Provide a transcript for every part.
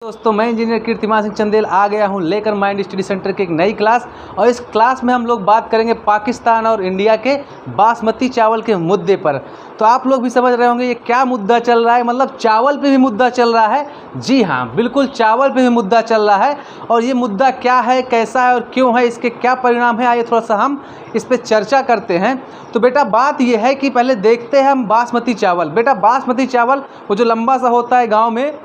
दोस्तों, मैं इंजीनियर कीर्तिमान सिंह चंदेल आ गया हूं लेकर माइंड स्टडी सेंटर की एक नई क्लास। और इस क्लास में हम लोग बात करेंगे पाकिस्तान और इंडिया के बासमती चावल के मुद्दे पर। तो आप लोग भी समझ रहे होंगे ये क्या मुद्दा चल रहा है, मतलब चावल पे भी मुद्दा चल रहा है। जी हाँ, बिल्कुल चावल पे भी मुद्दा चल रहा है। और ये मुद्दा क्या है, कैसा है और क्यों है, इसके क्या परिणाम है, आइए थोड़ा सा हम इस पर चर्चा करते हैं। तो बेटा बात ये है कि पहले देखते हैं हम बासमती चावल। बेटा बासमती चावल वो जो लंबा सा होता है गाँव में,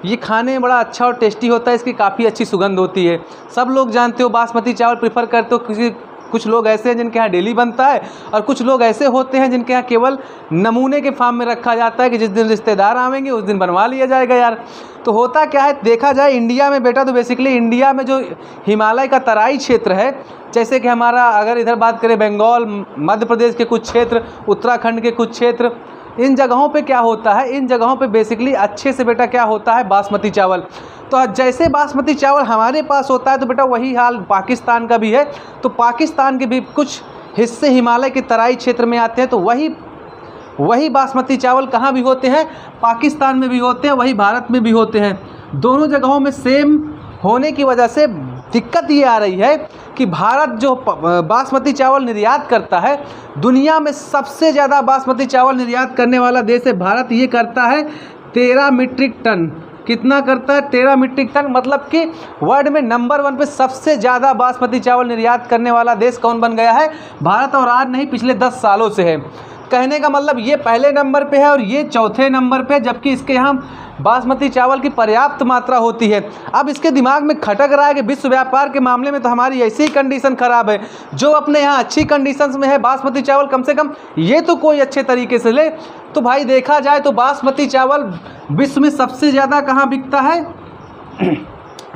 ये खाने में बड़ा अच्छा और टेस्टी होता है, इसकी काफ़ी अच्छी सुगंध होती है। सब लोग जानते हो बासमती चावल प्रीफर करते हो। कुछ लोग ऐसे हैं जिनके यहाँ डेली बनता है और कुछ लोग ऐसे होते हैं जिनके यहाँ केवल नमूने के फार्म में रखा जाता है कि जिस दिन रिश्तेदार आवेंगे उस दिन बनवा लिया जाएगा यार। तो होता क्या है, देखा जाए इंडिया में बेटा, तो बेसिकली इंडिया में जो हिमालय का तराई क्षेत्र है, जैसे कि हमारा अगर इधर बात करें बंगाल, मध्य प्रदेश के कुछ क्षेत्र, उत्तराखंड के कुछ क्षेत्र, इन जगहों पे क्या होता है, इन जगहों पे बेसिकली अच्छे से बेटा क्या होता है, बासमती चावल। तो जैसे बासमती चावल हमारे पास होता है तो बेटा वही हाल पाकिस्तान का भी है। तो पाकिस्तान के भी कुछ हिस्से हिमालय के तराई क्षेत्र में आते हैं, तो वही बासमती चावल कहाँ भी होते हैं, पाकिस्तान में भी होते हैं, वही भारत में भी होते हैं। दोनों जगहों में सेम होने की वजह से दिक्कत ये आ रही है कि भारत जो बासमती चावल निर्यात करता है, दुनिया में सबसे ज़्यादा बासमती चावल निर्यात करने वाला देश है भारत। ये करता है 13 मीट्रिक टन। कितना करता है? 13 मीट्रिक टन। मतलब कि वर्ल्ड में नंबर 1 पे सबसे ज़्यादा बासमती चावल निर्यात करने वाला देश कौन बन गया है? भारत। और आज नहीं, पिछले 10 सालों से है। कहने का मतलब ये पहले नंबर पे है और ये चौथे नंबर पे, जबकि इसके यहाँ बासमती चावल की पर्याप्त मात्रा होती है। अब इसके दिमाग में खटक रहा है कि विश्व व्यापार के मामले में तो हमारी ऐसी ही कंडीशन ख़राब है, जो अपने यहाँ अच्छी कंडीशंस में है बासमती चावल कम से कम ये तो कोई अच्छे तरीके से ले। तो भाई देखा जाए तो बासमती चावल विश्व में सबसे ज़्यादा कहाँ बिकता है?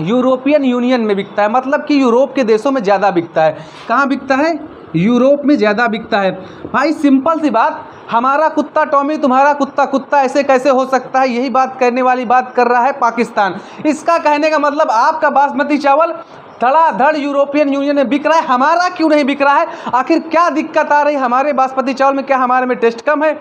यूरोपियन यूनियन में बिकता है। मतलब कि यूरोप के देशों में ज़्यादा बिकता है। कहाँ बिकता है? यूरोप में ज़्यादा बिकता है। भाई सिंपल सी बात, हमारा कुत्ता टॉमी, तुम्हारा कुत्ता कुत्ता, ऐसे कैसे हो सकता है? यही बात करने वाली बात कर रहा है पाकिस्तान। इसका कहने का मतलब आपका बासमती चावल धड़ाधड़ यूरोपियन यूनियन में बिक रहा है, हमारा क्यों नहीं बिक रहा है? आखिर क्या दिक्कत आ रही है हमारे बासमती चावल में? क्या हमारे में टेस्ट कम है?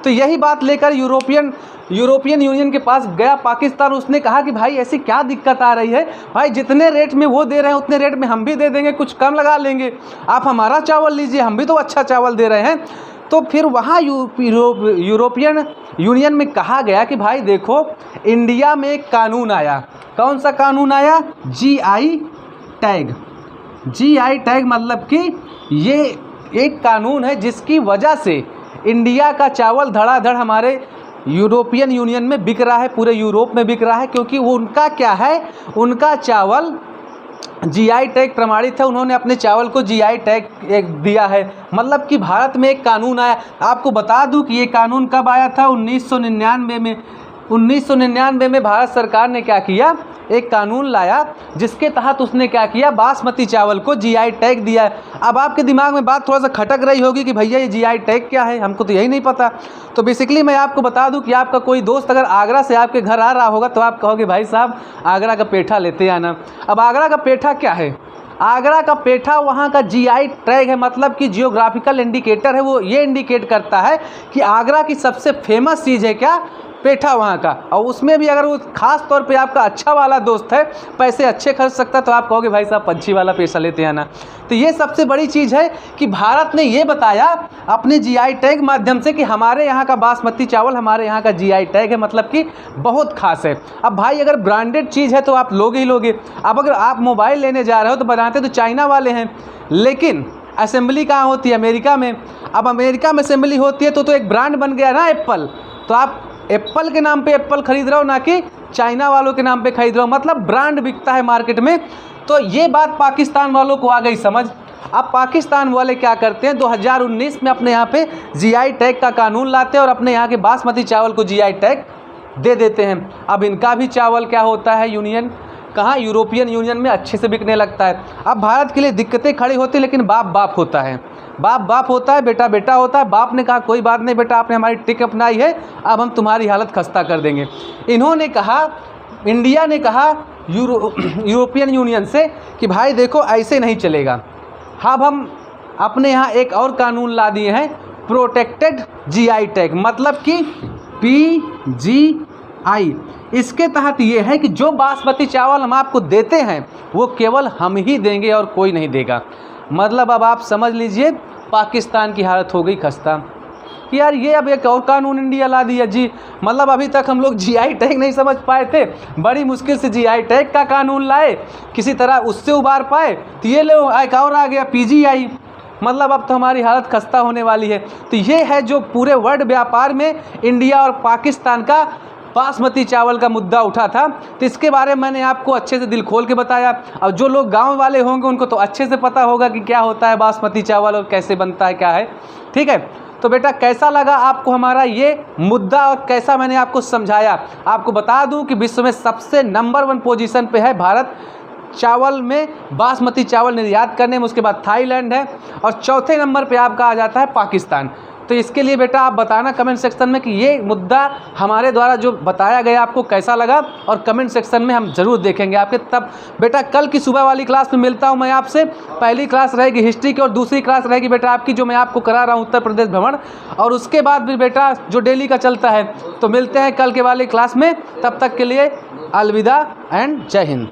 तो यही बात लेकर यूरोपियन यूनियन के पास गया पाकिस्तान। उसने कहा कि भाई ऐसी क्या दिक्कत आ रही है? भाई जितने रेट में वो दे रहे हैं उतने रेट में हम भी दे देंगे, कुछ कम लगा लेंगे। आप हमारा चावल लीजिए, हम भी तो अच्छा चावल दे रहे हैं। तो फिर वहाँ यूरोपियन यूनियन में कहा गया कि भाई देखो, इंडिया में एक कानून आया। कौन सा कानून आया? GI tag. GI टैग मतलब कि ये एक कानून है जिसकी वजह से इंडिया का चावल धड़ाधड़ हमारे यूरोपियन यूनियन में बिक रहा है, पूरे यूरोप में बिक रहा है। क्योंकि वो उनका क्या है, उनका चावल GI टैग प्रमाणित है। उन्होंने अपने चावल को GI टैग एक दिया है। मतलब कि भारत में एक कानून आया। आपको बता दूं कि ये कानून कब आया था? 1999 में। 1999 में भारत सरकार ने क्या किया, एक कानून लाया जिसके तहत उसने क्या किया, बासमती चावल को GI टैग दिया है। अब आपके दिमाग में बात थोड़ा सा खटक रही होगी कि भैया ये GI टैग क्या है, हमको तो यही नहीं पता। तो बेसिकली मैं आपको बता दूं कि आपका कोई दोस्त अगर आगरा से आपके घर आ रहा होगा तो आप कहोगे भाई साहब आगरा का पेठा लेते आना। अब आगरा का पेठा क्या है? आगरा का पेठा वहाँ का GI टैग है। मतलब कि जियोग्राफिकल इंडिकेटर है, वो ये इंडिकेट करता है कि आगरा की सबसे फेमस चीज़ है क्या, पेठा वहाँ का। और उसमें भी अगर वो खास तौर पे आपका अच्छा वाला दोस्त है, पैसे अच्छे खर्च सकता है, तो आप कहोगे भाई साहब पंछी वाला पेशा लेते आना। तो ये सबसे बड़ी चीज़ है कि भारत ने ये बताया अपने GI टैग माध्यम से कि हमारे यहाँ का बासमती चावल हमारे यहाँ का GI टैग है, मतलब कि बहुत खास है। अब भाई अगर ब्रांडेड चीज़ है तो आप लोगे ही लोगे। अब अगर आप मोबाइल लेने जा रहे हो तो बनाते तो चाइना वाले हैं, लेकिन असेंबली कहाँ होती है? अमेरिका में। अब अमेरिका में असेंबली होती है तो एक ब्रांड बन गया ना एप्पल। तो आप एप्पल के नाम पे एप्पल खरीद रहे हो, ना कि चाइना वालों के नाम पे खरीद रहे हो। मतलब ब्रांड बिकता है मार्केट में। तो ये बात पाकिस्तान वालों को आ गई समझ। अब पाकिस्तान वाले क्या करते हैं, 2019 में अपने यहाँ पे GI टैग का कानून लाते हैं और अपने यहाँ के बासमती चावल को GI टैग दे देते हैं। अब इनका भी चावल क्या होता है, यूरोपियन यूनियन में अच्छे से बिकने लगता है। अब भारत के लिए दिक्कतें खड़ी होती, लेकिन बाप बाप होता है, बाप बाप होता है, बेटा बेटा होता है। बाप ने कहा कोई बात नहीं बेटा, आपने हमारी ट्रिक अपनाई है, अब हम तुम्हारी हालत खस्ता कर देंगे। इन्होंने कहा, इंडिया ने कहा यूरोपियन यूनियन से कि भाई देखो ऐसे नहीं चलेगा। अब हम अपने यहाँ एक और कानून ला दिए हैं, प्रोटेक्टेड GI टैग। मतलब कि PG आई। इसके तहत ये है कि जो बासमती चावल हम आपको देते हैं वो केवल हम ही देंगे और कोई नहीं देगा। मतलब अब आप समझ लीजिए पाकिस्तान की हालत हो गई खस्ता कि यार ये अब एक और कानून इंडिया ला दिया जी। मतलब अभी तक हम लोग जीआई टैग नहीं समझ पाए थे, बड़ी मुश्किल से जीआई टैग का कानून लाए, किसी तरह उससे उबार पाए, तो ये लो एक और आ गया पीजीआई। मतलब अब तो हमारी हालत खस्ता होने वाली है। तो ये है जो पूरे वर्ल्ड व्यापार में इंडिया और पाकिस्तान का बासमती चावल का मुद्दा उठा था। तो इसके बारे में मैंने आपको अच्छे से दिल खोल के बताया। अब जो लोग गांव वाले होंगे उनको तो अच्छे से पता होगा कि क्या होता है बासमती चावल और कैसे बनता है, क्या है। ठीक है, तो बेटा कैसा लगा आपको हमारा ये मुद्दा और कैसा मैंने आपको समझाया। आपको बता दूं कि विश्व में सबसे नंबर 1 पोजीशन पे है भारत चावल में, बासमती चावल निर्यात करने में। उसके बाद थाईलैंड है और चौथे नंबर पे आपका आ जाता है पाकिस्तान। तो इसके लिए बेटा आप बताना कमेंट सेक्शन में कि ये मुद्दा हमारे द्वारा जो बताया गया आपको कैसा लगा, और कमेंट सेक्शन में हम ज़रूर देखेंगे आपके। तब बेटा कल की सुबह वाली क्लास में मिलता हूँ मैं आपसे। पहली क्लास रहेगी हिस्ट्री की और दूसरी क्लास रहेगी बेटा आपकी जो मैं आपको करा रहा हूँ उत्तर प्रदेश भ्रमण, और उसके बाद भी बेटा जो डेली का चलता है। तो मिलते हैं कल के वाली क्लास में, तब तक के लिए अलविदा एंड जय हिंद।